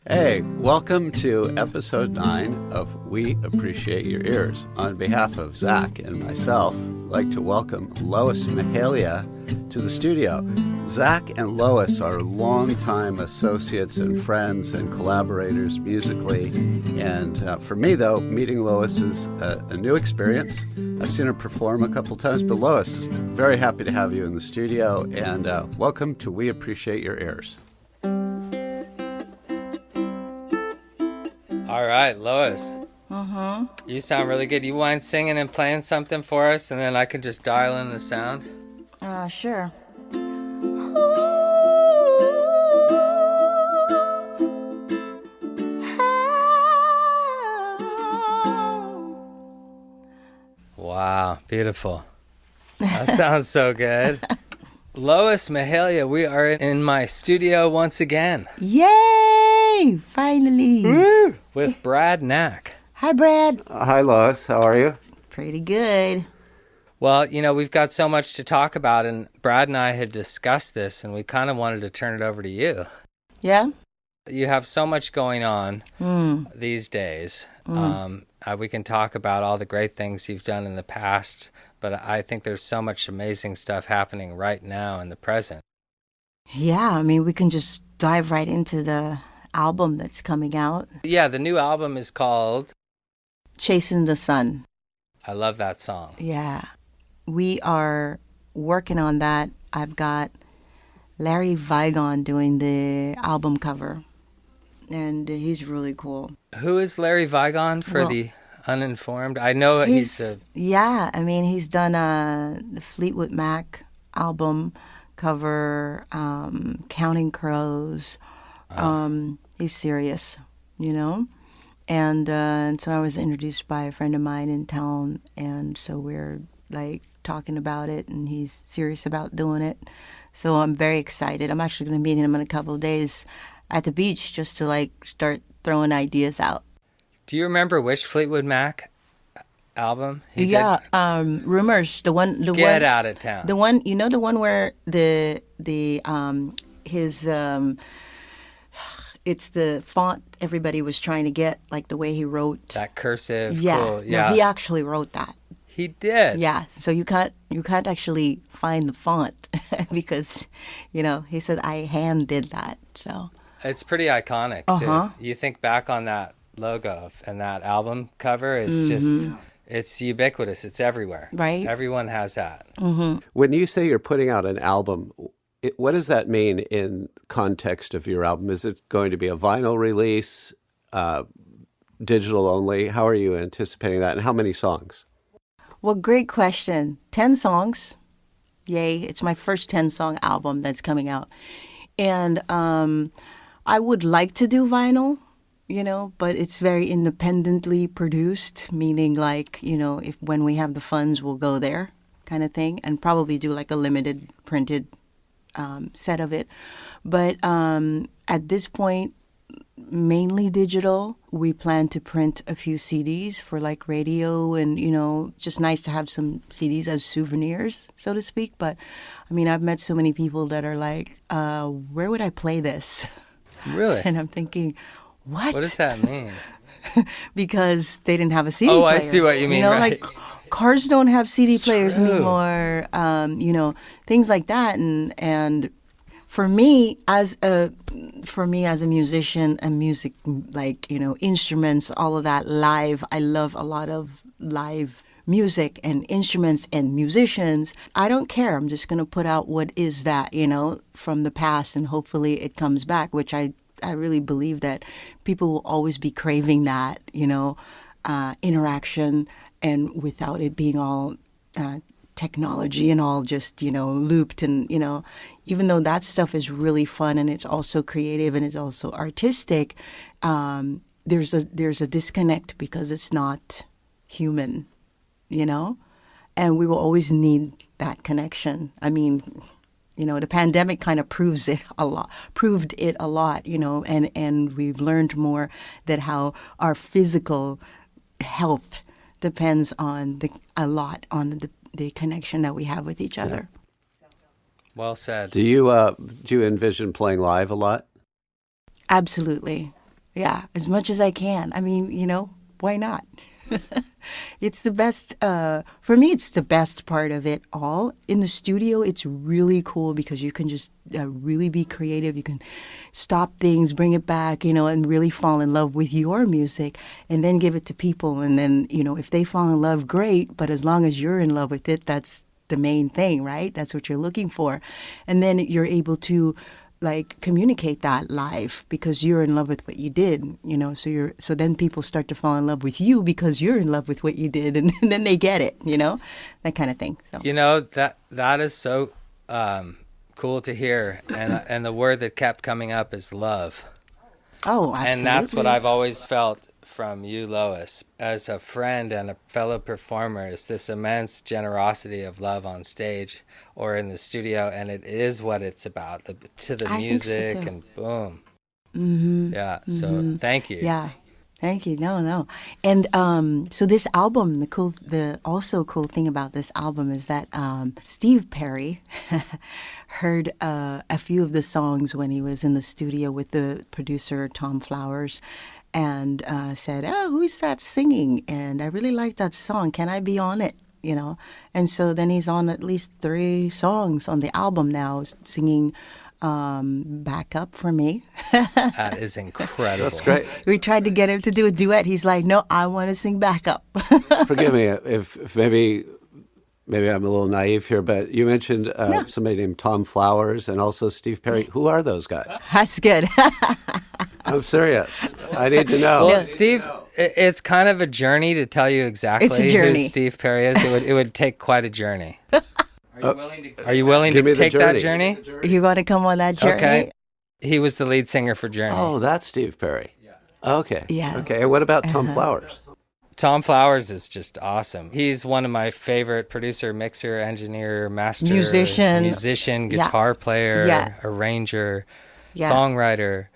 Hey, welcome to episode 9 of We Appreciate Your Ears. On behalf of Zach and myself, I'd like to welcome Lois Mahalia to the studio. Zach and Lois are longtime associates and friends and collaborators musically. And for me, though, meeting Lois is a new experience. I've seen her perform a couple times, but Lois, very happy to have you in the studio. And welcome to We Appreciate Your Ears. All right, Lois. You sound really good. You mind singing and playing something for us, and then I can just dial in the sound? Sure. Wow, beautiful. That sounds so good. Lois Mahalia, we are in my studio once again. Yay! Finally. Woo! With Brad Nack. Hi, Brad. Hi, Lois. How are you? Pretty good. Well, you know, we've got so much to talk about, and Brad and I had discussed this, and we kind of wanted to turn it over to you. Yeah? You have so much going on these days. We can talk about all the great things you've done in the past, but I think there's so much amazing stuff happening right now in the present. Yeah, I mean, we can just dive right into the album that's coming out. Yeah, the new album is called Chasing the Sun. I love that song. Yeah. We are working on that. I've got Larry Vigon doing the album cover, and he's really cool. Who is Larry Vigon for the uninformed? I know he's Yeah, I mean, he's done the Fleetwood Mac album cover, Counting Crows. He's serious, you know? And so I was introduced by a friend of mine in town, and so we're like talking about it, and he's serious about doing it. So I'm very excited. I'm actually going to meet him in a couple of days at the beach just to like start throwing ideas out. Do you remember which Fleetwood Mac album he did? Rumors. Get Out of Town. The one, you know, the one where it's the font everybody was trying to get, like the way he wrote. That cursive. Yeah. Cool. Yeah. No, he actually wrote that. He did. Yeah. So you can't actually find the font because, you know, he said I hand did that. So it's pretty iconic too. You think back on that logo and that album cover, it's just, it's ubiquitous. It's everywhere. Right. Everyone has that. When you say you're putting out an album, what does that mean in context of your album? Is it going to be a vinyl release, digital only? How are you anticipating that, and how many songs? Well, great question. 10 songs. Yay. It's my first 10-song album that's coming out. And I would like to do vinyl, you know, but it's very independently produced, meaning like, you know, when we have the funds, we'll go there kind of thing, and probably do like a limited printed set of it. But at this point, mainly digital. We plan to print a few CDs for like radio, and, you know, just nice to have some CDs as souvenirs, so to speak. But I mean, I've met so many people that are like, where would I play this? Really? And I'm thinking, what? What does that mean? Because they didn't have a CD player. player. I see what you mean, You know, right. like cars don't have CD players true. anymore, you know, things like that. And for me as a musician and music, like, you know, instruments, all of that live, I love a lot of live music and instruments and musicians. I don't care. I'm just going to put out what is that, you know, from the past, and hopefully it comes back, which I really believe that people will always be craving that, you know, interaction, and without it being all technology and all just, you know, looped. And, you know, even though that stuff is really fun and it's also creative and it's also artistic, there's a disconnect because it's not human, you know, and we will always need that connection. I mean, you know, the pandemic kind of proved it a lot, you know, and we've learned more that how our physical health depends on a lot on the connection that we have with each other. Well said. Do you envision playing live a lot? Absolutely. Yeah, as much as I can. I mean, why not? It's the best, for me, it's the best part of it all. In the studio, it's really cool because you can just really be creative. You can stop things, bring it back, and really fall in love with your music and then give it to people. And then, if they fall in love, great. But as long as you're in love with it, that's the main thing, right? That's what you're looking for. And then you're able to communicate that live because you're in love with what you did, so then people start to fall in love with you because you're in love with what you did, and then they get it, that kind of thing. So that is so cool to hear, and the word that kept coming up is love. Oh, absolutely. And that's what I've always felt from you, Lois, as a friend and a fellow performer, is this immense generosity of love on stage or in the studio, and it is what it's about, to the music, so and boom. Mm-hmm. Yeah, so thank you. Yeah, thank you. No. And so this album, the also cool thing about this album is that Steve Perry heard a few of the songs when he was in the studio with the producer Tom Flowers, and said, "Oh, who's that singing? And I really like that song. Can I be on it?" And so then he's on at least 3 songs on the album now, singing backup for me. That is incredible. That's great. We tried to get him to do a duet. He's like, "No, I want to sing backup." Forgive me if maybe I'm a little naive here, but you mentioned somebody named Tom Flowers and also Steve Perry. Who are those guys? That's good. I'm serious. I need to know. Well, Steve, it's kind of a journey to tell you exactly who Steve Perry is. It would take quite a journey. Are you willing to take that journey? You want to come on that journey? Okay. He was the lead singer for Journey. Oh, that's Steve Perry. Yeah. Okay. Yeah. Okay. And what about Tom Flowers? Tom Flowers is just awesome. He's one of my favorite producer, mixer, engineer, master, musician, guitar player, arranger, songwriter.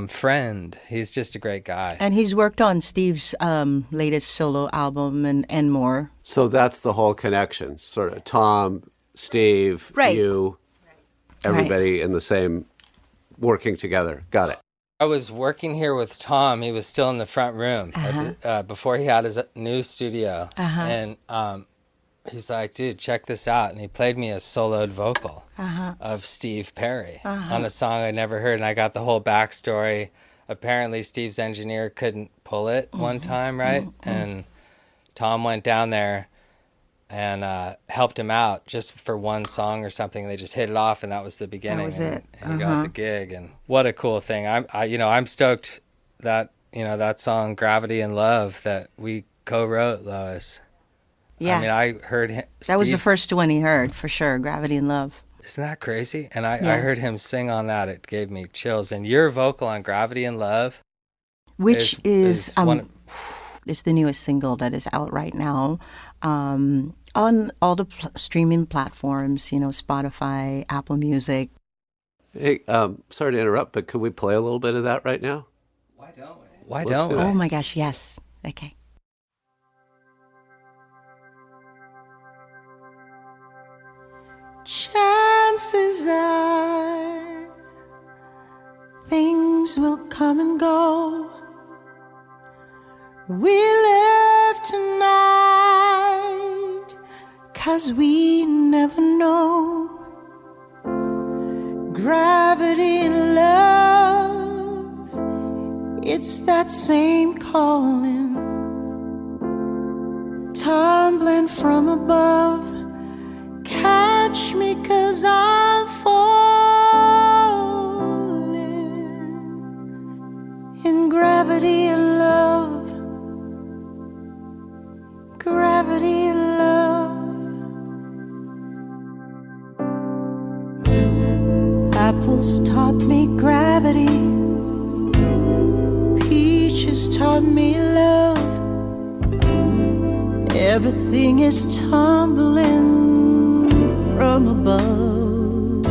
Friend. He's just a great guy. And he's worked on Steve's latest solo album and more. So that's the whole connection, sort of Tom, Steve, you, everybody in the same, working together. Got it. I was working here with Tom. He was still in the front room before he had his new studio. And he's like, "Dude, check this out." And he played me a soloed vocal of Steve Perry on a song I never heard. And I got the whole backstory. Apparently, Steve's engineer couldn't pull it one time, right? And Tom went down there and helped him out just for one song or something. They just hit it off, and that was the beginning. That was it. And he got the gig. And what a cool thing. I'm stoked that, that song, Gravity and Love, that we co-wrote, Lois. Yeah. I mean, I heard him. That was the first one he heard, for sure, Gravity and Love. Isn't that crazy? And I heard him sing on that. It gave me chills. And your vocal on Gravity and Love, which is it's the newest single that is out right now on all the streaming platforms, Spotify, Apple Music. Hey, sorry to interrupt, but could we play a little bit of that right now? Why don't we? Why don't we? Oh my gosh, yes. Okay. Chances are things will come and go. We live tonight 'cause we never know. Gravity and love, it's that same calling, tumbling from above. Catch me 'cause I'm falling in gravity and love, gravity and love. Apples taught me gravity, peaches taught me love. Everything is tumbling from above.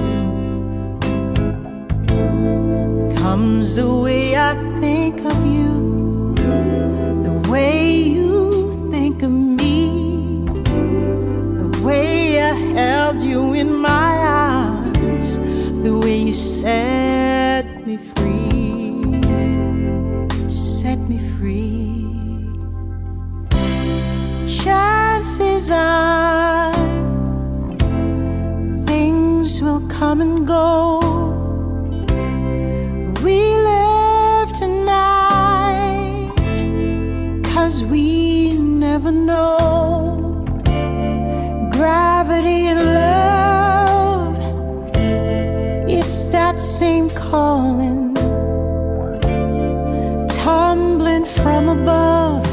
Comes the way I think of you, the way you think of me, the way I held you in my arms, the way you set me free. are. Things will come and go. We live tonight, 'cause we never know. Gravity and love, it's that same calling, tumbling from above.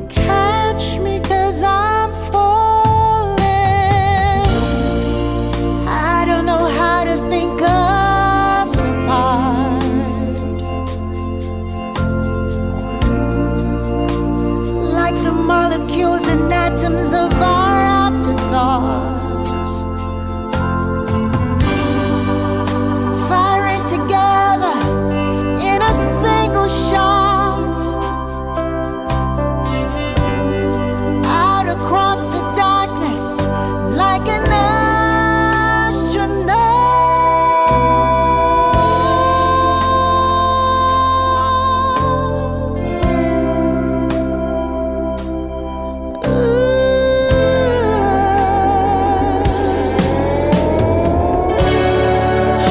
Catch me 'cause I'm falling. I don't know how to think us apart. Like the molecules and atoms of our afterthoughts, firing together in a single shot, out across the darkness like an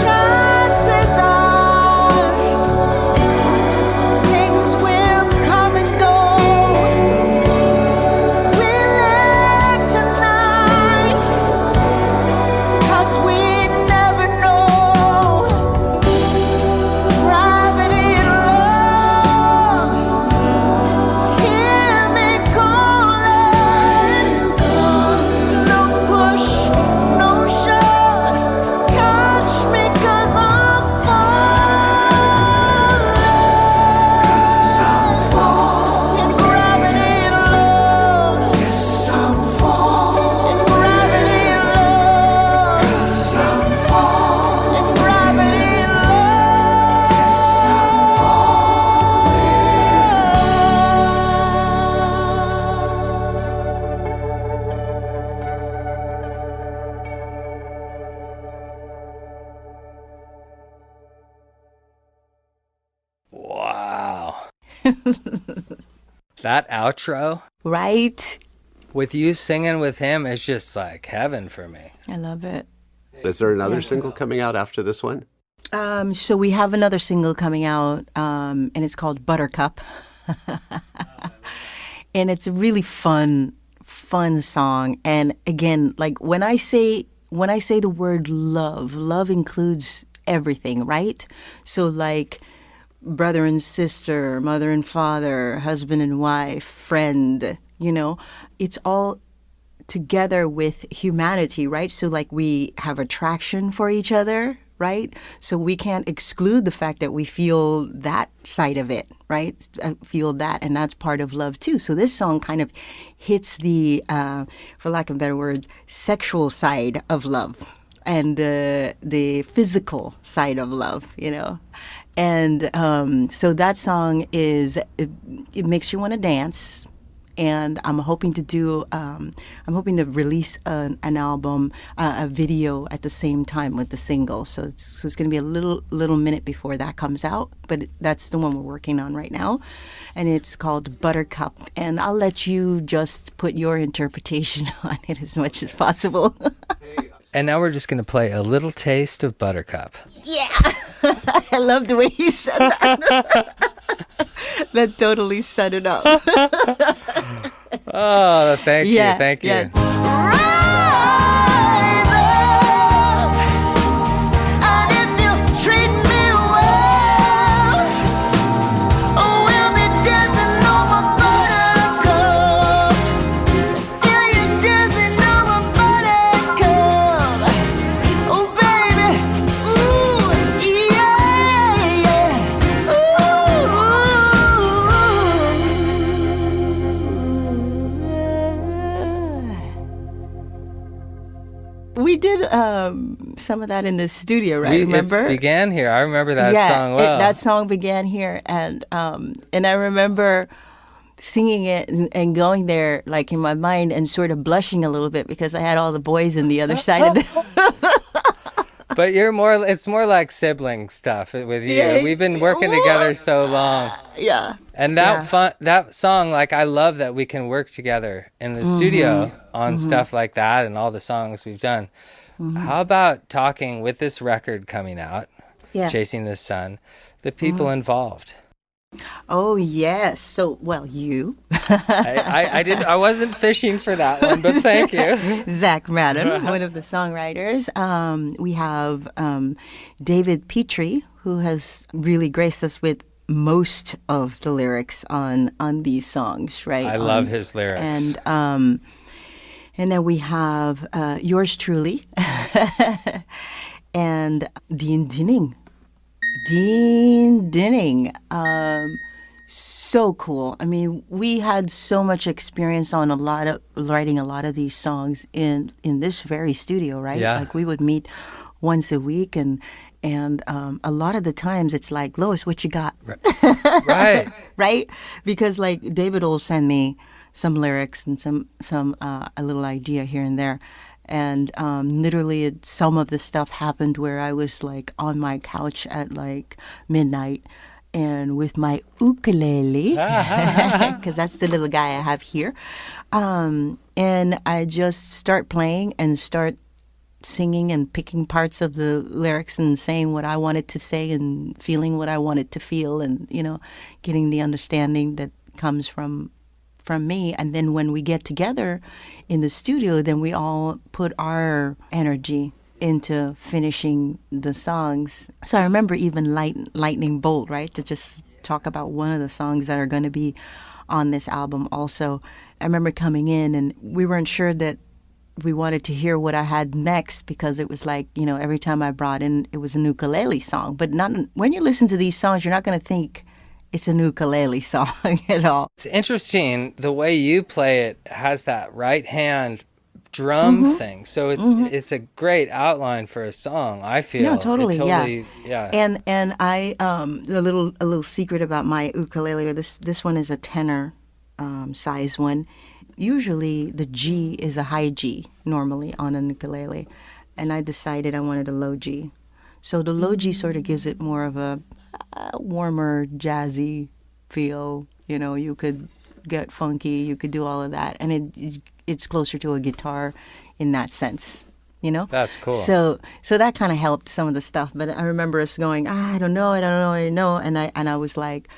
chances are things will come and go. We live tonight, 'cause we never know. Gravity and love, hear me calling. No push, no shove, catch me 'cause I'm falling. In gravity and love, yes, I'm falling. In gravity and love, yes, I'm falling. In gravity and love, yes, I'm Wow. That outro right? with you singing with him is just like heaven for me. I love it. Is there another single coming out after this one? So we have another single coming out, and it's called Buttercup. And it's a really fun song. And again, like when I say the word love, love includes everything, right? So like brother and sister, mother and father, husband and wife, friend, it's all together with humanity, right? So like we have attraction for each other, right? So we can't exclude the fact that we feel that side of it, right? Feel that, and that's part of love too. So this song kind of hits the, for lack of a better word, sexual side of love and the physical side of love, And so that song it makes you want to dance. And I'm hoping to release an album, a video at the same time with the single. So it's going to be a little minute before that comes out. But that's the one we're working on right now. And it's called Buttercup. And I'll let you just put your interpretation on it as much as possible. And now we're just going to play a little taste of Buttercup. Yeah. I love the way you said that. That totally set it up. Oh, thank you. Thank you. Yeah. Rise up, and if you treat me well, we'll be dancing on my buttercup. Feel you dancing on my buttercup. Oh, baby, ooh, yeah, yeah, We did some of that in the studio, right? Remember? It began here. I remember that song well. That song began here, and I remember singing it and going there, like in my mind, and sort of blushing a little bit because I had all the boys on the other side of the But it's more like sibling stuff with you. Yeah, We've been working together so long. Yeah. And that song, like, I love that we can work together in the studio on stuff like that and all the songs we've done. How about talking with this record coming out, Chasing the Sun, the people involved? Oh, yes. So, well, you. I wasn't fishing for that one, but thank you. Zach Madden, one of the songwriters. We have David Petrie, who has really graced us with most of the lyrics on these songs, right? I love his lyrics. And then we have yours truly and Dean Dinning. Dean Dinning. So cool. I mean, we had so much experience on writing a lot of these songs in this very studio, right? Yeah. Like we would meet once a week and a lot of the times it's like, Lois, what you got? Right. Right? Because like David will send me some lyrics and some a little idea here and there. And literally some of the stuff happened where I was like on my couch at like midnight and with my ukulele, because that's the little guy I have here. And I just start playing and start singing and picking parts of the lyrics and saying what I wanted to say and feeling what I wanted to feel and, getting the understanding that comes from me. And then when we get together in the studio, then we all put our energy into finishing the songs. So I remember even Lightning Bolt, right? To just talk about one of the songs that are going to be on this album also. I remember coming in and we weren't sure that we wanted to hear what I had next because it was like, every time I brought in, it was a ukulele song. But when you listen to these songs, you're not going to think it's a ukulele song at all. It's interesting. The way you play it has that right hand drum thing. So it's a great outline for a song, I feel. No, totally, yeah. And I a little secret about my ukulele. This one is a tenor size one. Usually the G is a high G normally on an ukulele, and I decided I wanted a low G. So the low G sort of gives it more of a warmer, jazzy feel. You could get funky, you could do all of that, and it's closer to a guitar in that sense. That's cool. So that kind of helped some of the stuff. But I remember us going, I don't know, and I was like,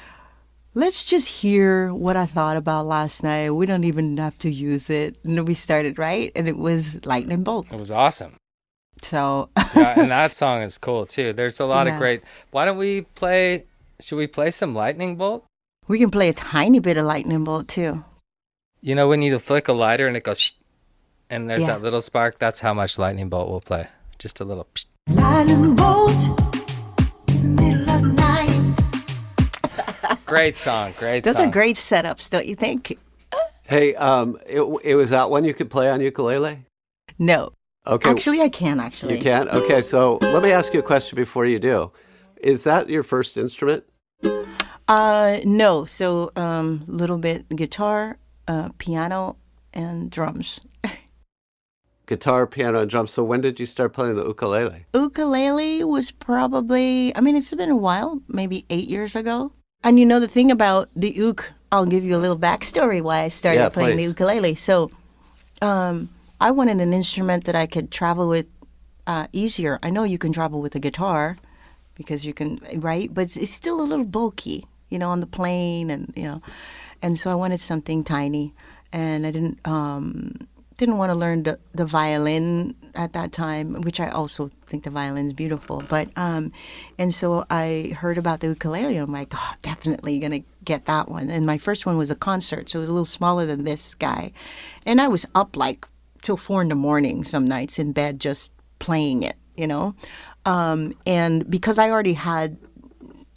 let's just hear what I thought about last night. We don't even have to use it. And we started, right? And it was Lightning Bolt. It was awesome. So yeah, and that song is cool too. There's a lot of great. Should we play some Lightning Bolt? We can play a tiny bit of Lightning Bolt too. When you flick a lighter and it goes and there's that little spark, that's how much Lightning Bolt will play. Just a little Lightning Bolt in the middle of the night. Great song. Those are great setups, don't you think? Hey, it was that one you could play on ukulele? No. Okay. Actually, I can, actually. You can? Okay, so let me ask you a question before you do. Is that your first instrument? No. So, little bit guitar, piano, and drums. Guitar, piano, and drums. So when did you start playing the ukulele? Ukulele was probably, it's been a while, maybe 8 years ago. And the thing about the uk, I'll give you a little backstory why I started playing the ukulele. So, I wanted an instrument that I could travel with easier. I know you can travel with a guitar because you can, right? But it's still a little bulky, on the plane and so I wanted something tiny. And I didn't want to learn the violin at that time, which I also think the violin is beautiful. But and so I heard about the ukulele, and I'm like, definitely gonna get that one. And my first one was a concert, so it was a little smaller than this guy, and I was up like till 4 a.m. some nights in bed just playing it, and because I already had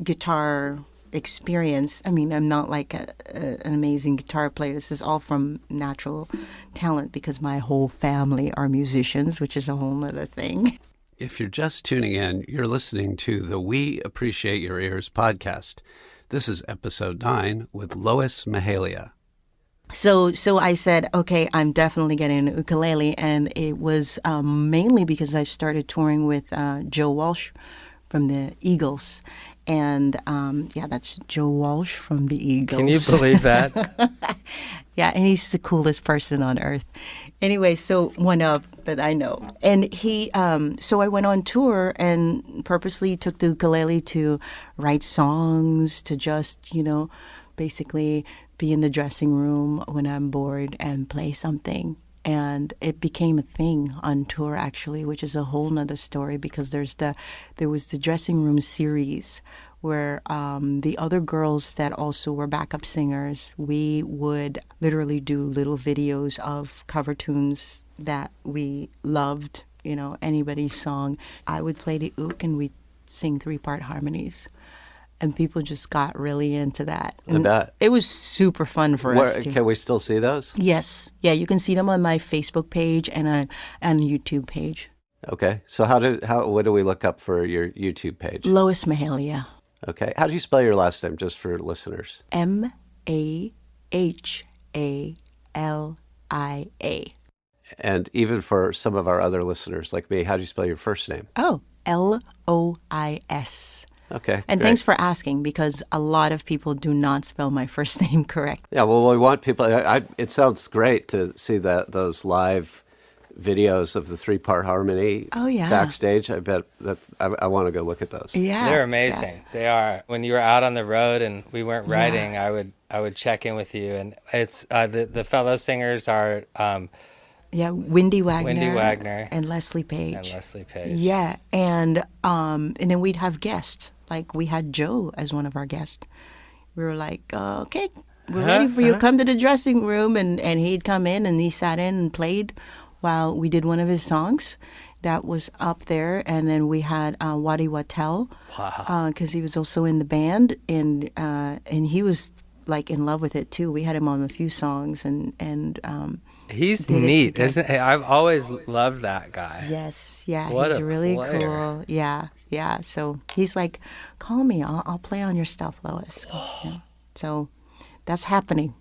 guitar experience. I'm not like an amazing guitar player. This is all from natural talent because my whole family are musicians, which is a whole other thing. If you're just tuning in, you're listening to the We Appreciate Your Ears podcast. This is episode 9 with Lois Mahalia. So I said, okay, I'm definitely getting an ukulele, and it was mainly because I started touring with Joe Walsh from the Eagles, and yeah, that's Joe Walsh from the Eagles. Can you believe that? Yeah, and he's the coolest person on earth. Anyway, so one of that I know, and so I went on tour and purposely took the ukulele to write songs, to just basically be in the dressing room when I'm bored and play something. And it became a thing on tour, actually, which is a whole nother story, because there was the dressing room series where the other girls that also were backup singers, we would literally do little videos of cover tunes that we loved, anybody's song. I would play the uke and we'd sing 3-part harmonies. And people just got really into that. I bet. It was super fun for us, too. Can we still see those? Yes. Yeah, you can see them on my Facebook page and a YouTube page. Okay. So what do we look up for your YouTube page? Lois Mahalia. Okay. How do you spell your last name, just for listeners? Mahalia. And even for some of our other listeners like me, how do you spell your first name? Oh, Lois. Okay. And great. thanks for asking, because a lot of people do not spell my first name correct. Yeah, well, we want people. It sounds great to see those live videos of the 3-part harmony. Oh, yeah. Backstage. I bet I want to go look at those. Yeah. They're amazing. Yeah. They are. When you were out on the road and we weren't writing, I would check in with you, and it's the fellow singers are Wendy Wagner and Leslie Page. Yeah, and then we'd have guests. Like, we had Joe as one of our guests. We were like, okay, we're ready for you. Come to the dressing room. And he'd come in and he sat in and played while we did one of his songs that was up there. And then we had Wadi Watel. Wow. Because he was also in the band. And he was, like, in love with it, too. We had him on a few songs. And he's neat, isn't he? I've always loved that guy. Yes, yeah, What he's a really player. cool. Yeah. So he's like, call me, I'll play on your stuff, Lois. Yeah. So that's happening.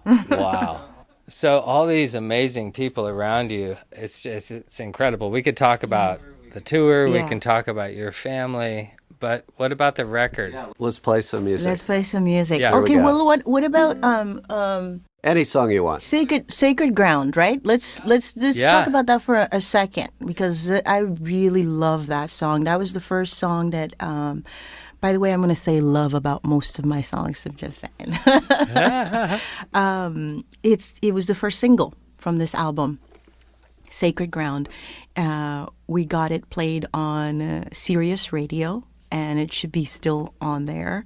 Wow. So all these amazing people around you, it's incredible. We could talk about the tour, we can talk about your family, but what about the record? Let's play some music. Let's play some music. Yeah. Okay, Here we go. well, what about Any song you want. Sacred Ground, right? Let's just talk about that for a second, because I really love that song. That was the first song that, by the way, I'm going to say love about most of my songs. I'm just saying. It was the first single from this album, Sacred Ground. We got it played on Sirius Radio, and it should be still on there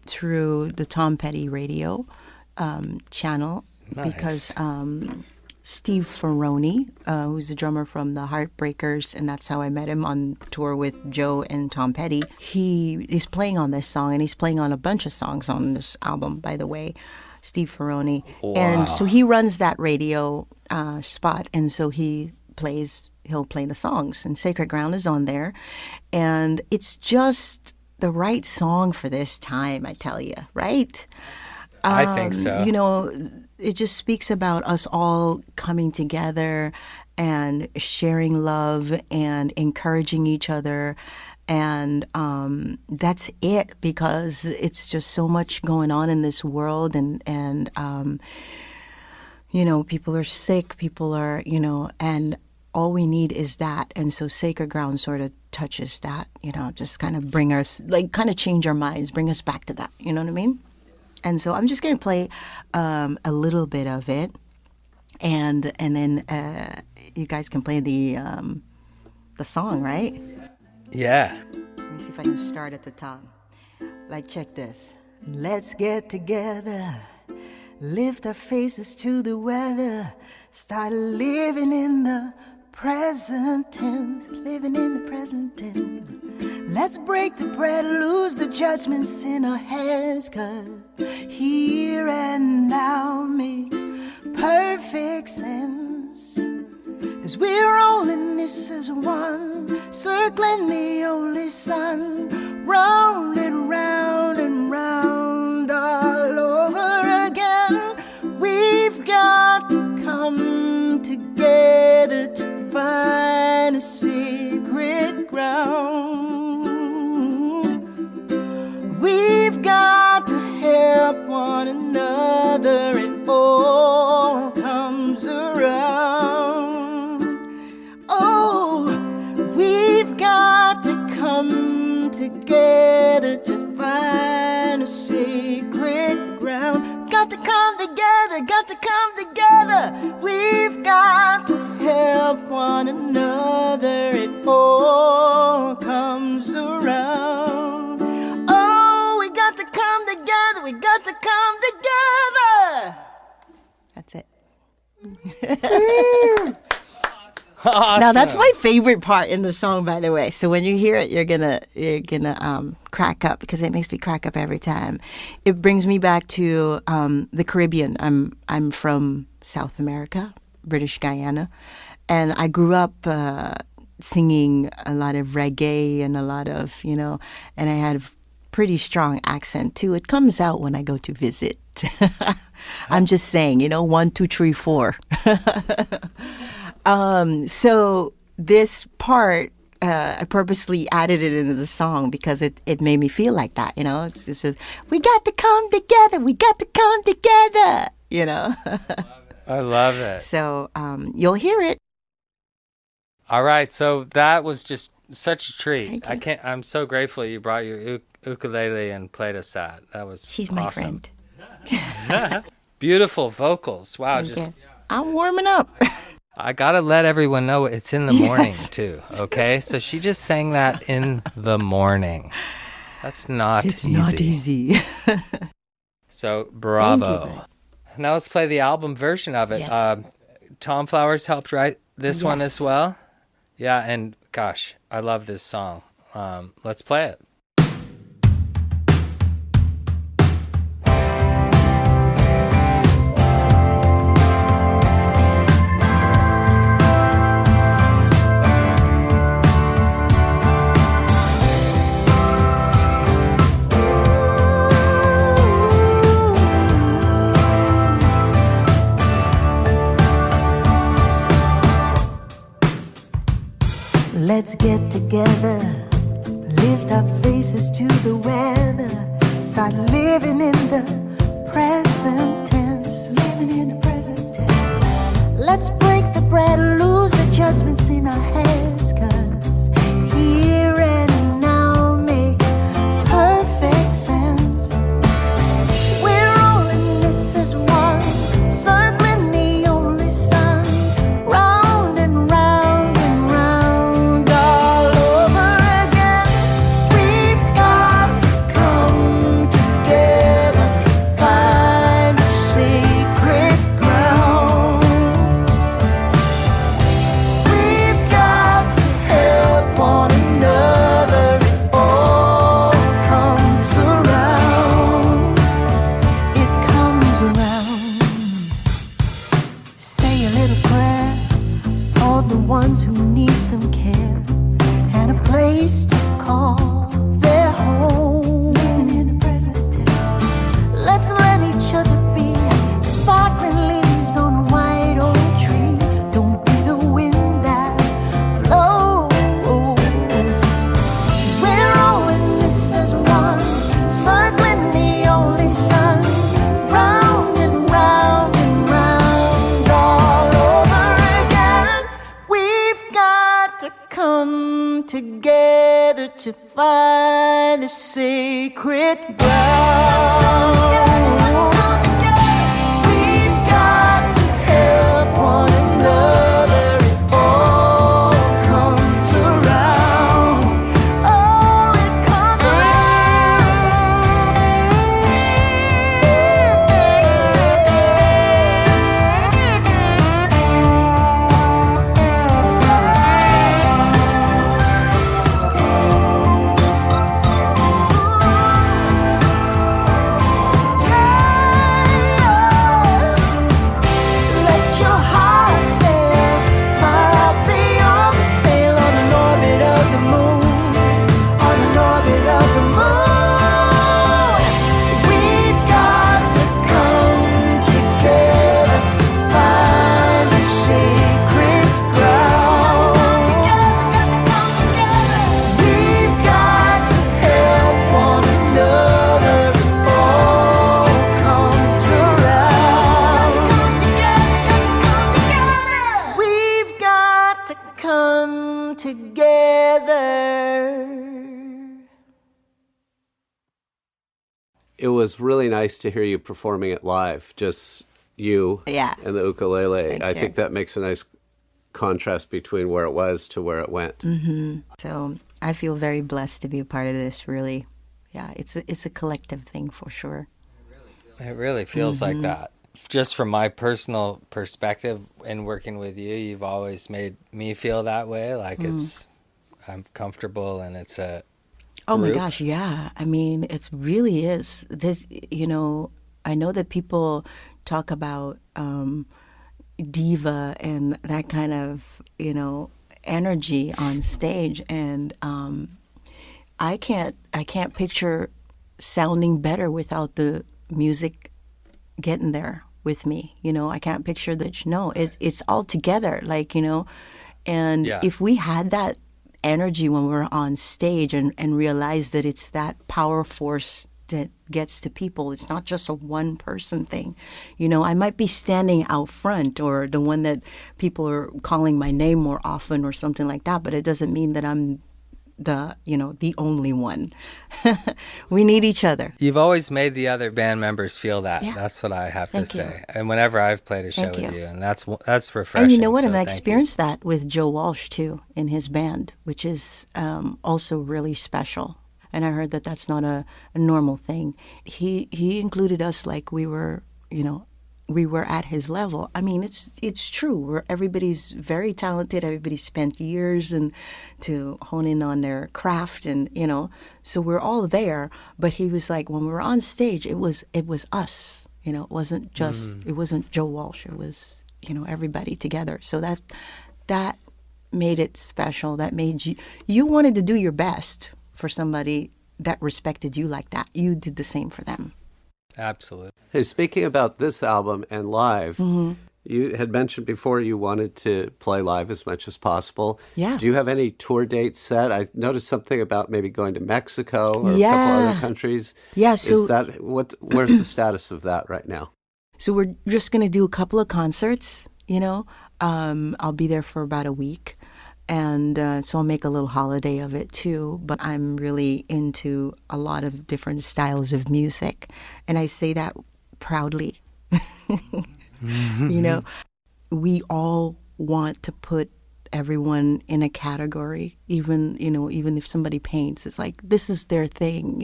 through the Tom Petty Radio channel. Nice. Because Steve Ferroni, who's the drummer from the Heartbreakers, and that's how I met him on tour with Joe and Tom Petty, he is playing on this song, and he's playing on a bunch of songs on this album, by the way, Steve Ferroni. Wow. And so he runs that radio spot, and so he'll play the songs, and Sacred Ground is on there, and it's just the right song for this time, I tell you, right? I think so. It just speaks about us all coming together and sharing love and encouraging each other. And that's it, because it's just so much going on in this world. And people are sick, people are, and all we need is that. And so Sacred Ground sort of touches that, just kind of bring us, kind of change our minds, bring us back to that. You know what I mean? And so I'm just going to play a little bit of it, and then you guys can play the song, right? Yeah. Let me see if I can start at the top. Check this. Let's get together, lift our faces to the weather, start living in the present tense, living in the present tense. Let's break the bread, lose the judgments in our heads, 'cause here and now makes perfect sense. 'Cause we're all in this as one, circling the only sun, round and round all over again. together. We've got to help one another. It all comes around. Oh, we got to come together. We got to come together. That's it. Awesome. Now that's my favorite part in the song, by the way. So when you hear it, you're gonna crack up because it makes me crack up every time. It brings me back to the Caribbean. I'm from South America, British Guyana, and I grew up singing a lot of reggae and a lot of and I had a pretty strong accent too. It comes out when I go to visit. I'm just saying, 1, 2, 3, 4. So this part, I purposely added it into the song because it made me feel like that, It's we got to come together. We got to come together, I love it. So you'll hear it. All right, so that was just such a treat. Thank you. I'm so grateful you brought your ukulele and played us that. That was She's my awesome. friend. Beautiful vocals. Wow, Thank just you. I'm warming up. I gotta let everyone know it's in the morning Yes. too. Okay, so she just sang that in the morning. That's not It's easy. not easy. So bravo. Thank you. Now let's play the album version of it. Yes. Tom Flowers helped write this one Yes. as well. Yeah, and gosh, I love this song. Let's play it. Let's get together, lift our faces to the weather, start living in the present tense, living in the present tense. Let's break the bread, lose the judgments in our heads, 'cause here and now makes perfect sense. We're all in this as one, circling the only sun, round and round and round all over again. We've got to come together to find the sacred ground. We've got to help one another. It all comes around. It comes around. Say a little prayer for the ones who need some care and a place to call their home. Living in the present tense. Let's let each other be sparkling leaves on a white oak tree. Don't be the wind that blows. 'Cause we're all in this as one, circling the only sun, round and round and round all over again. We've got to come together to find the sacred ground. We've got to help one another. It all comes around. Oh, it comes Let your heart sail far out beyond the pale on an orbit of the moon, on an orbit of the moon. We've got to come together to find the sacred ground. We've got to help one another. It all comes around. We've got to come together. It was really nice to hear you performing it live. Just you Yeah. and the ukulele. Thank I you. think that makes a nice contrast between where it was to where it went. So I feel very blessed to be a part of this, really. Yeah, it's a collective thing for sure. It really feels like that. Just from my personal perspective in working with you, you've always made me feel that way. Like I'm comfortable and it's a Oh my group. gosh, yeah. I mean, it really is. This, I know that people talk about diva and that kind of, energy on stage, and I can't picture sounding better without the music getting there with me. I can't picture that. No, it's all together, like, and Yeah. if we had that energy when we're on stage and realize that it's that power force that gets to people. It's not just a one person thing. I might be standing out front or the one that people are calling my name more often or something like that, but it doesn't mean that I'm the only one. We need each other. You've always made the other band members feel that. Yeah. That's what I have Thank to you. say. And whenever I've played a show Thank with you. you, and that's refreshing. And you know what? so And I thank you. experienced that with Joe Walsh too in his band, which is also really special. And I heard that that's not a normal thing. He included us like we were at his level. I mean, it's true. Everybody's very talented. Everybody spent years to hone in on their craft, and so we're all there. But he was like, when we were on stage, it was us. It wasn't just it wasn't Joe Walsh. It was everybody together. So that made it special. That made you wanted to do your best for somebody that respected you like that. You did the same for them. Absolutely. Hey, speaking about this album and live, you had mentioned before you wanted to play live as much as possible. Yeah. Do you have any tour dates set? I noticed something about maybe going to Mexico or a couple Yeah. other countries. Yeah, so- Is that where's the status of that right now? So we're just going to do a couple of concerts, I'll be there for about a week. And so I'll make a little holiday of it too. But I'm really into a lot of different styles of music. And I say that proudly. We all want to put everyone in a category, even if somebody paints, it's like, this is their thing,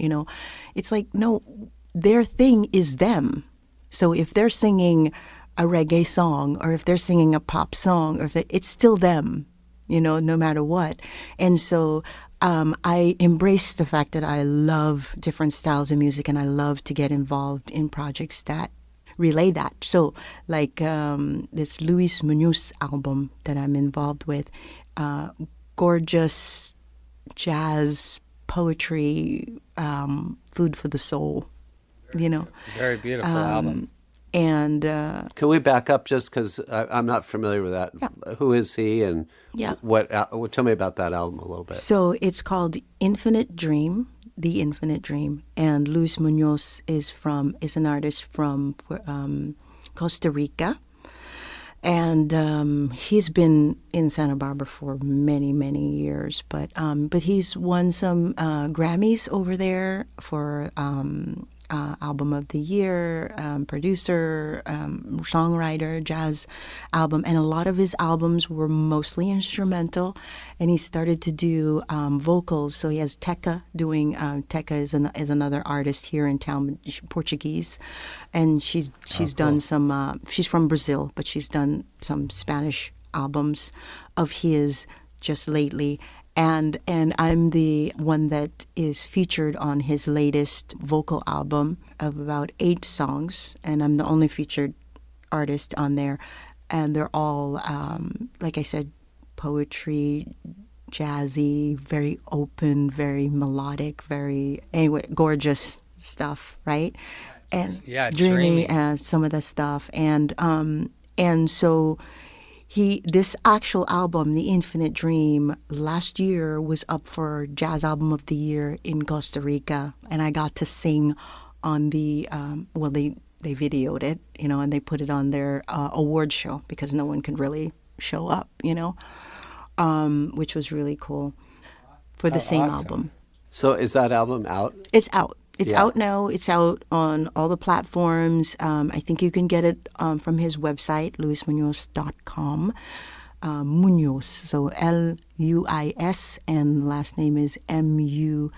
It's like, no, their thing is them. So if they're singing a reggae song or if they're singing a pop song, or if it's still them, no matter what. And so I embrace the fact that I love different styles of music and I love to get involved in projects that relay that. So like this Lois Muños album that I'm involved with, gorgeous jazz, poetry, food for the soul, Very beautiful album. And Can we back up just because I'm not familiar with that? Yeah. Who is he, and Yeah. tell me about that album a little bit. so it's called Infinite Dream, The Infinite Dream. And Luis Muñoz is an artist from Costa Rica. And he's been in Santa Barbara for many, many years. But he's won some Grammys over there for Album of the Year, producer, songwriter, jazz album. And a lot of his albums were mostly instrumental. And he started to do vocals. So he has Tekka doing, Tekka is another artist here in town, Portuguese. And she's done some, she's from Brazil, but she's done some Spanish albums of his just lately. And I'm the one that is featured on his latest vocal album of about 8 songs, and I'm the only featured artist on there. And they're all, like I said, poetry, jazzy, very open, very melodic, anyway, gorgeous stuff, right? And Yeah, dreamy, dreamy. some of the stuff, and so. This actual album, The Infinite Dream, last year was up for Jazz Album of the Year in Costa Rica, and I got to sing on the they videoed it, and they put it on their award show because no one could really show up, which was really cool for the same awesome. album. So is that album out? It's out. It's Yeah. out now. It's out on all the platforms. I think you can get it from his website, luismuñoz.com. Muñoz, so Luis, and last name is Munoz.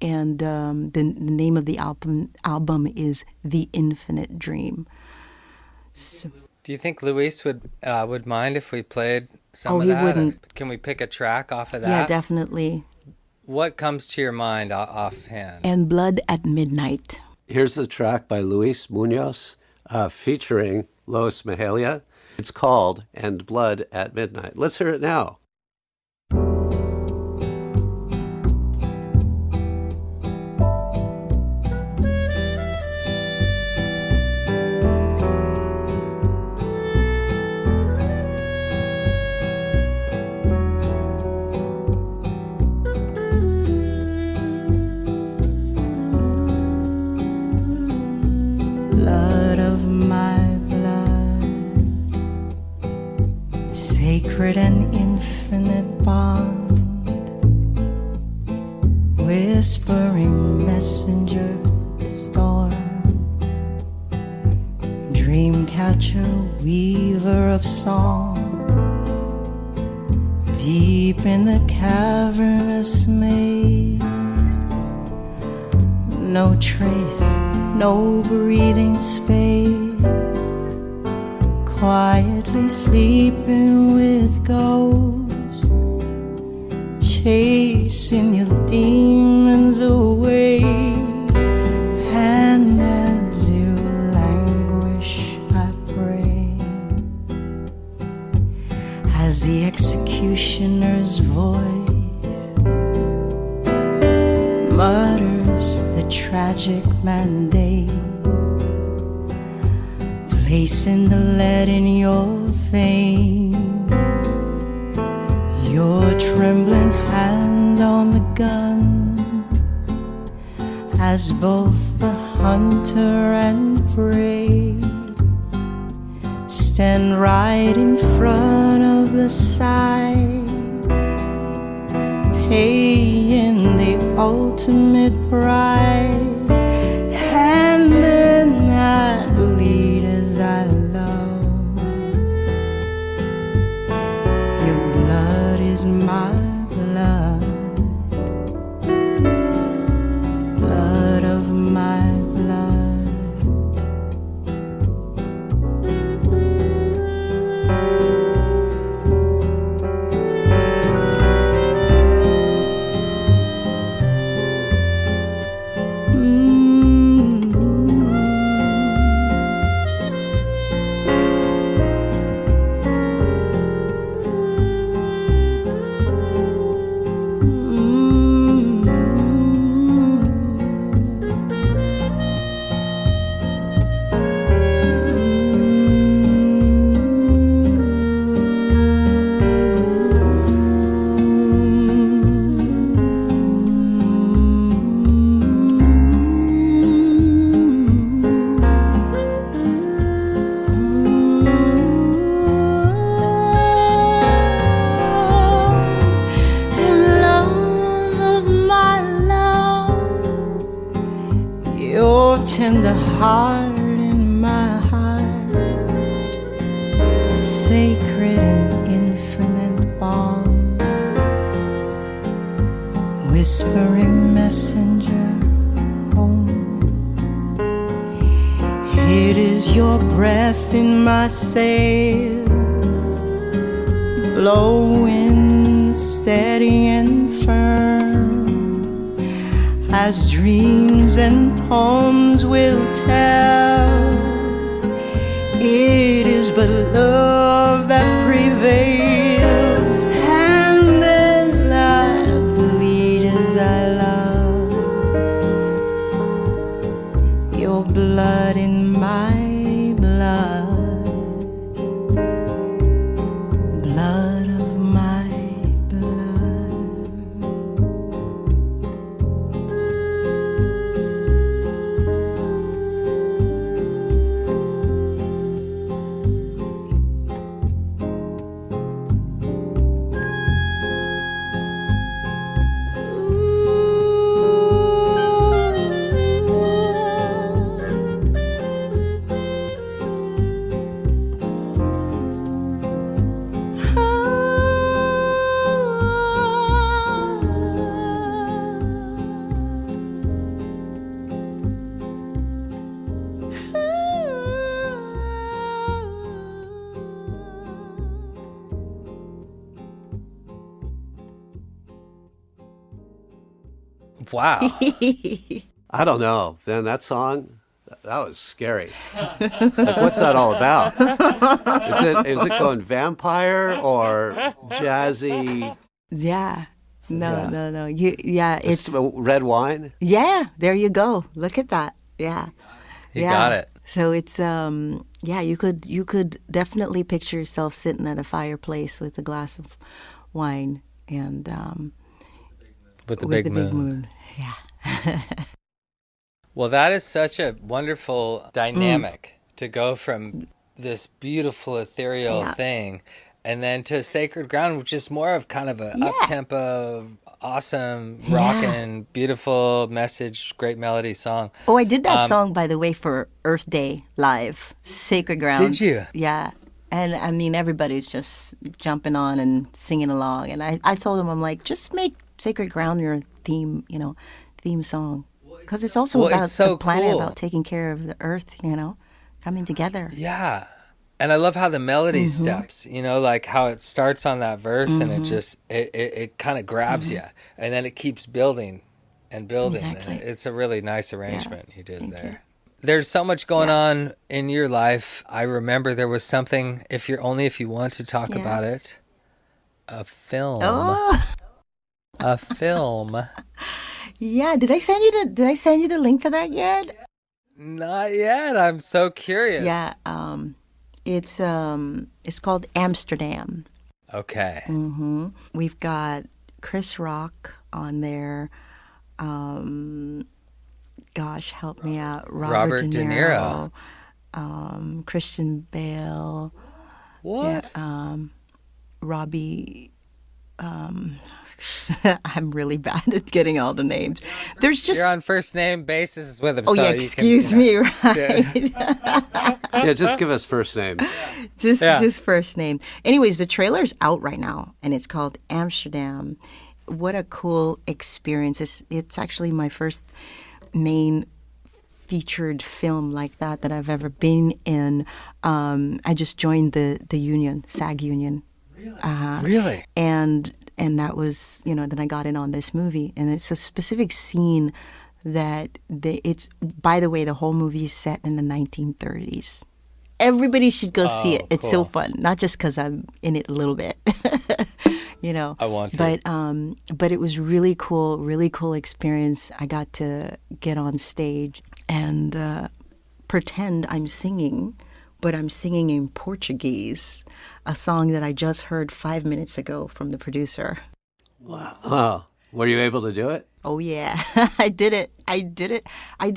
And the name of the album is The Infinite Dream. So, Do you think Luis would mind if we played some of he that? wouldn't. Can we pick a track off of that? yeah, definitely. What comes to your mind offhand? And Blood at Midnight. Here's the track by Luis Muñoz featuring Lois Mahalia. It's called And Blood at Midnight. Let's hear it now. Blood of my blood, sacred and infinite bond, whispering messenger storm, dream catcher, weaver of song, deep in the cavernous maze, no trace, no breathing space, quietly sleeping with ghosts, chasing your demons away. And as you languish, I pray, as the executioner's voice mutters the tragic mandate, placing the lead in your vein, your trembling hand on the gun, as both the hunter and prey stand right in front of the side, paying the ultimate price. And then I bleed as I love. Your blood is my blood, blood of my blood. Tender heart in my heart, sacred and infinite bond, whispering messenger home. It is your breath in my sail, blowing steady and firm, as dreams and poems will tell. It is but love that prevails, and then I bleed as I love. Your blood in my blood, blood of my blood. Wow. I don't know. Then that song, that was scary. Like, what's that all about? Is it going vampire or jazzy? Yeah. No, Yeah. no. It's Red wine. yeah. There you go. Look at that. Yeah. You got it. So it's you could definitely picture yourself sitting at a fireplace with a glass of wine and With the with big the moon. big moon. Yeah. Well, that is such a wonderful dynamic to go from this beautiful ethereal Yeah. thing and then to Sacred Ground, which is more of kind of a Yeah. up-tempo, awesome, Yeah. rockin', beautiful message, great melody song. Oh, I did that song, by the way, for Earth Day live, Sacred Ground. Did you? Yeah. And I mean, everybody's just jumping on and singing along. And I told them, I'm like, just make Sacred Ground your theme song. Because it's also Well, about it's so the planet, cool. about taking care of the earth, coming together. Yeah. And I love how the melody steps, like how it starts on that verse and it just, it kind of grabs you and then it keeps building and building. Exactly. And it's a really nice arrangement you did Thank there. you. There's so much going on in your life. I remember there was something, if you want to talk Yeah. about it, a film. Oh, A film. yeah. Did I send you the link to that yet? Not yet. I'm so curious. Yeah. It's called Amsterdam. Okay. We've got Chris Rock on there. Gosh, help me out. Robert De Niro. Christian Bale. What? Robbie. I'm really bad at getting all the names. There's just. You're on first name basis with him. Oh so yeah, you can, excuse me, right? Yeah, just give us first names. Just first name. Anyways, the trailer's out right now, and it's called Amsterdam. What a cool experience! It's actually my first main featured film like that I've ever been in. I just joined the union, SAG union. Really? And that was, then I got in on this movie, and it's a specific scene that it's, by the way, the whole movie is set in the 1930s. Everybody should go see it. It's so cool. fun, not just because I'm in it a little bit, I want to. But it was really cool experience. I got to get on stage and pretend I'm singing, but I'm singing in Portuguese, a song that I just heard 5 minutes ago from the producer. Wow. Were you able to do it? Oh yeah, I did it. I did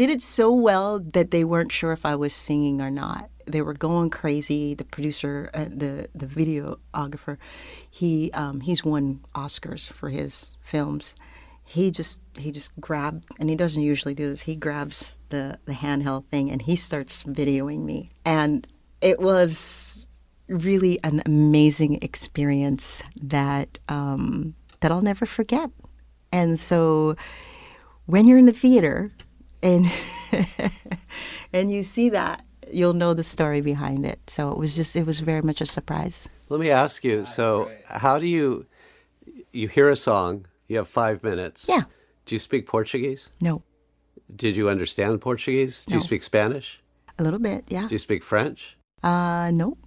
it so well that they weren't sure if I was singing or not. They were going crazy. The producer, the videographer, he's won Oscars for his films. He just grabbed, and he doesn't usually do this. He grabs the handheld thing and he starts videoing me, and it was really an amazing experience that I'll never forget. And so when you're in the theater and and you see that, you'll know the story behind it. So it was very much a surprise. Let me ask you, so how do you hear a song, you have 5 minutes. Yeah. Do you speak Portuguese? No, Did you understand Portuguese? Do you No. speak Spanish? a little bit, yeah. Do you speak French? Nope.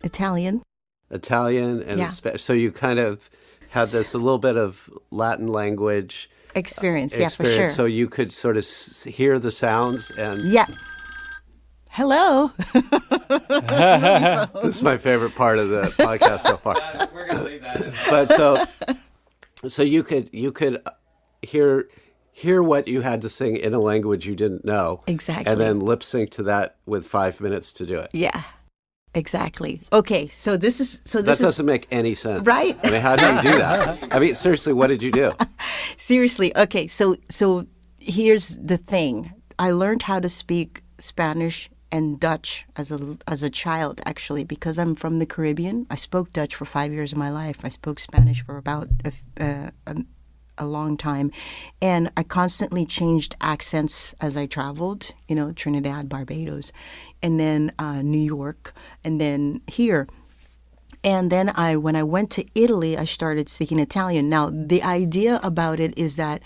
Italian. Italian and Yeah. So you kind of had this a little bit of Latin language Experience, yeah, for experience, sure. so you could sort of hear the sounds. And Yeah. Hello. this is my favorite part of the podcast so far. We're going to leave that in. But so you could hear what you had to sing in a language you didn't know, Exactly. and then lip sync to that with 5 minutes to do it. Yeah. Exactly. Okay, so this is That doesn't make any sense, Right? I mean, how do you do that? I mean, seriously, what did you do? seriously. Okay, so here's the thing. I learned how to speak Spanish and Dutch as a child, actually, because I'm from the Caribbean. I spoke Dutch for 5 years of my life. I spoke Spanish for about a long time, and I constantly changed accents as I traveled. Trinidad, Barbados, and then New York, and then here. And then when I went to Italy, I started speaking Italian. Now, the idea about it is that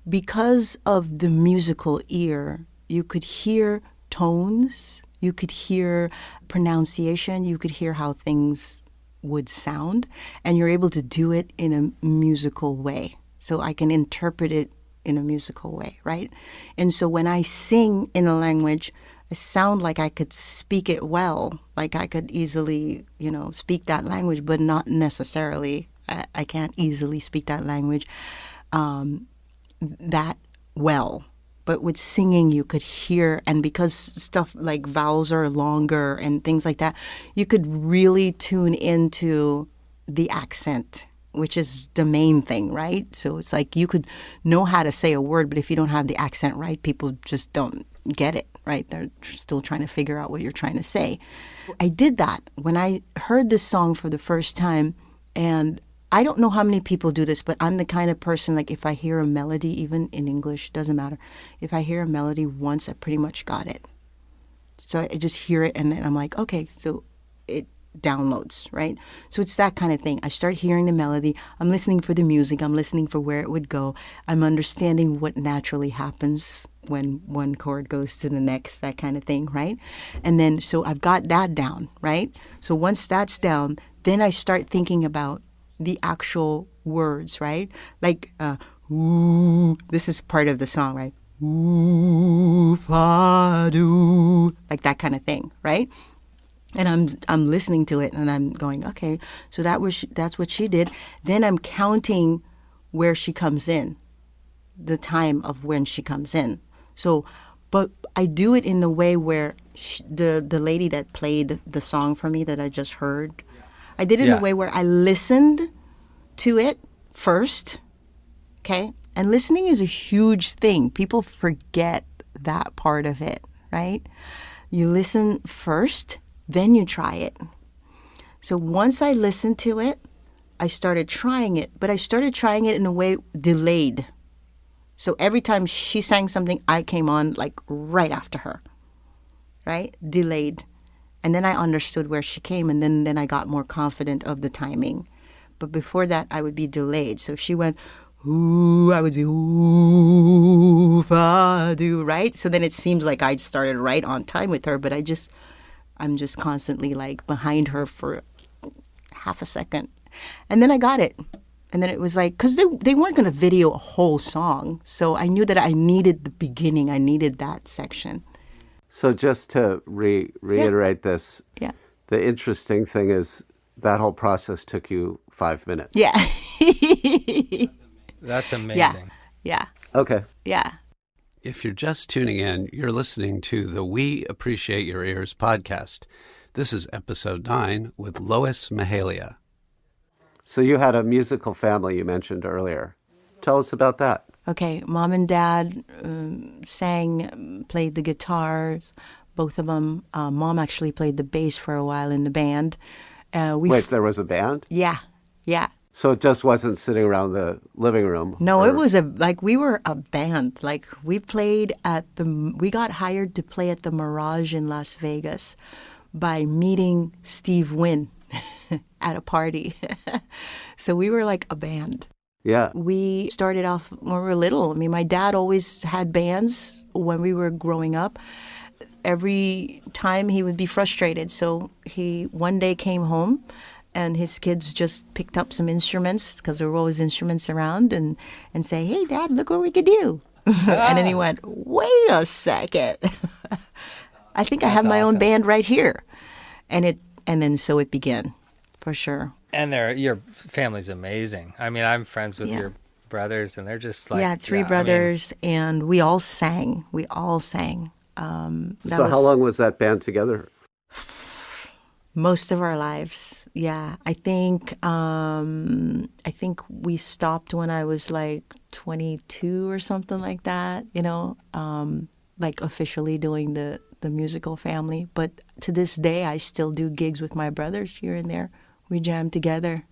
because of the musical ear, you could hear tones, you could hear pronunciation, you could hear how things would sound, and you're able to do it in a musical way. So I can interpret it in a musical way, right? And so when I sing in a language, I sound like I could speak it well, like I could easily, speak that language, but not necessarily. I can't easily speak that language that well. But with singing, you could hear, and because stuff like vowels are longer and things like that, you could really tune into the accent, which is the main thing, right? So it's like you could know how to say a word, but if you don't have the accent right, people just don't get it, right? They're still trying to figure out what you're trying to say. I did that when I heard this song for the first time, and I don't know how many people do this, but I'm the kind of person, like if I hear a melody, even in English, doesn't matter. If I hear a melody once, I pretty much got it. So I just hear it and then I'm like, okay, so it downloads, right? So it's that kind of thing. I start hearing the melody. I'm listening for the music. I'm listening for where it would go. I'm understanding what naturally happens when one chord goes to the next, that kind of thing, right? And then, so I've got that down, right? So once that's down, then I start thinking about the actual words, right? Like, ooh, this is part of the song, right? Ooh, fa, do, like that kind of thing, right? And I'm listening to it and I'm going, okay, so that's what she did. Then I'm counting where she comes in, the time of when she comes in. So, but I do it in a way where the lady that played the song for me that I just heard, I did it in a way where I listened to it first, okay? And listening is a huge thing. People forget that part of it, right? You listen first, then you try it. So once I listened to it, I started trying it, but I started trying it in a way delayed. So every time she sang something, I came on like right after her, right? Delayed. And then I understood where she came, and then I got more confident of the timing. But before that, I would be delayed. So if she went, ooh, I would be, ooh, fa, do, right? So then it seems like I started right on time with her, but I'm just constantly like behind her for half a second. And then I got it. And then it was like, because they weren't going to video a whole song. So I knew that I needed the beginning. I needed that section. So just to reiterate this, the interesting thing is that whole process took you 5 minutes. Yeah. That's amazing. Yeah. Okay. Yeah. If you're just tuning in, you're listening to the We Appreciate Your Ears podcast. This is episode 9 with Lois Mahalia. So you had a musical family you mentioned earlier. Tell us about that. Okay, mom and dad sang, played the guitars, both of them. Mom actually played the bass for a while in the band. Wait, there was a band? Yeah. So it just wasn't sitting around the living room? No, it was we were a band. Like we got hired to play at the Mirage in Las Vegas by meeting Steve Wynn at a party. So we were like a band. Yeah. We started off when we were little. I mean, my dad always had bands when we were growing up. Every time he would be frustrated. So he one day came home and his kids just picked up some instruments because there were always instruments around and say, hey, Dad, look what we could do. And then he went, wait a second. I think I have my own band right here. And then so it began, for sure. And your family's amazing. I mean, I'm friends with your brothers, and they're just like... three brothers, and we all sang. So how long was that band together? Most of our lives, yeah. I think we stopped when I was like 22 or something like that, like officially doing the musical family. But to this day, I still do gigs with my brothers here and there. We jam together.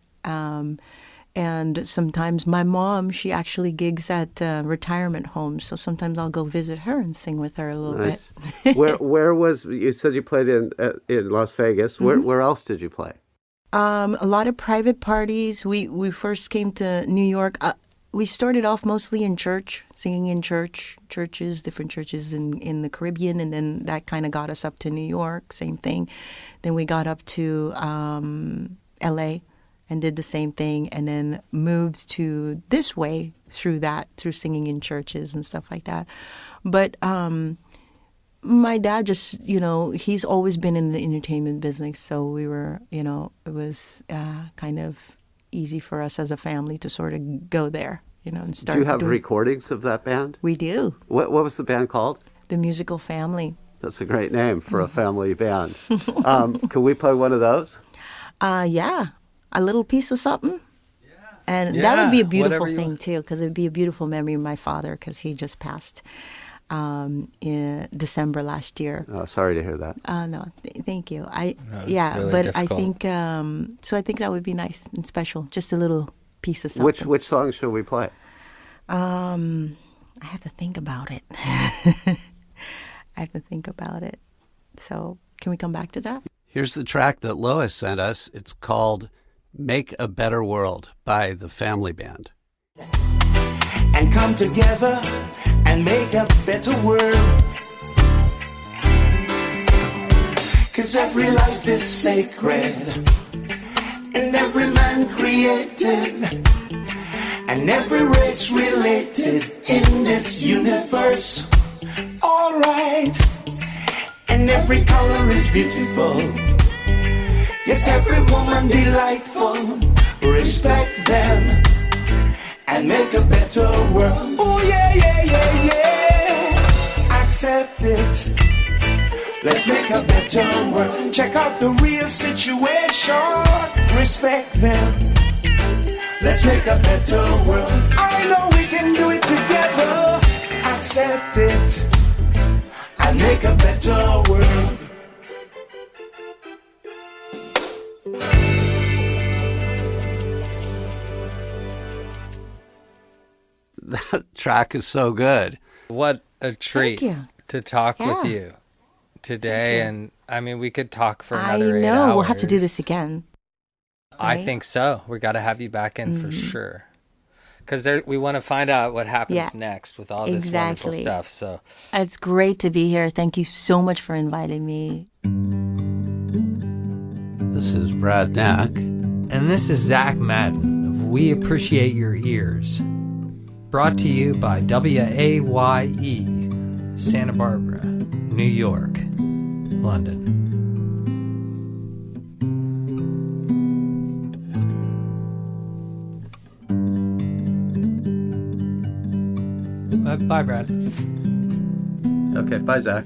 And sometimes my mom, she actually gigs at retirement homes. So sometimes I'll go visit her and sing with her a little bit. Where You said you played in Las Vegas. Mm-hmm. Where else did you play? A lot of private parties. We first came to New York. we started off mostly in church, singing in churches, different churches in the Caribbean, and then that kind of got us up to New York, same thing. Then we got up to LA and did the same thing, and then moved to this way through singing in churches and stuff like that. But my dad just, he's always been in the entertainment business, so we were, it was kind of easy for us as a family to sort of go there, and start. Do you have recordings of that band? We do. What was the band called? The Musical Family. That's a great name for a family band. Can we play one of those? Yeah. A little piece of something. Yeah. And that would be a beautiful whatever thing, too, because it would be a beautiful memory of my father, because he just passed in December last year. Oh, sorry to hear that. No, thank you. Really but difficult. I think, so I think that would be nice and special, just a little piece of something. Which song should we play? I have to think about it. I have to think about it. So can we come back to that? Here's the track that Lois sent us. It's called Make a Better World by the Family Band. And come together and make a better world. 'Cause every life is sacred and every man created and every race related in this universe. All right. And every color is beautiful. Yes, every woman delightful. Respect them and make a better world. Oh yeah, yeah, yeah, yeah. Accept it. Let's make a better world. Check out the real situation. Respect them. Let's make a better world. I know we can do it together. Accept it and make a better world. That track is so good. What a treat you. to talk with Yeah. you today. And I mean, we could talk for I another 8 know. hours. We'll have to do this again. I right? think so. We got to have you back in for sure. Because we want to find out what happens Yeah. next with all this wonderful Exactly. stuff. So It's great to be here. Thank you so much for inviting me. This is Brad Nack. And this is Zach Madden of We Appreciate Your Ears. Brought to you by WAYE, Santa Barbara, New York, London. Bye, Brad. Okay, bye, Zach.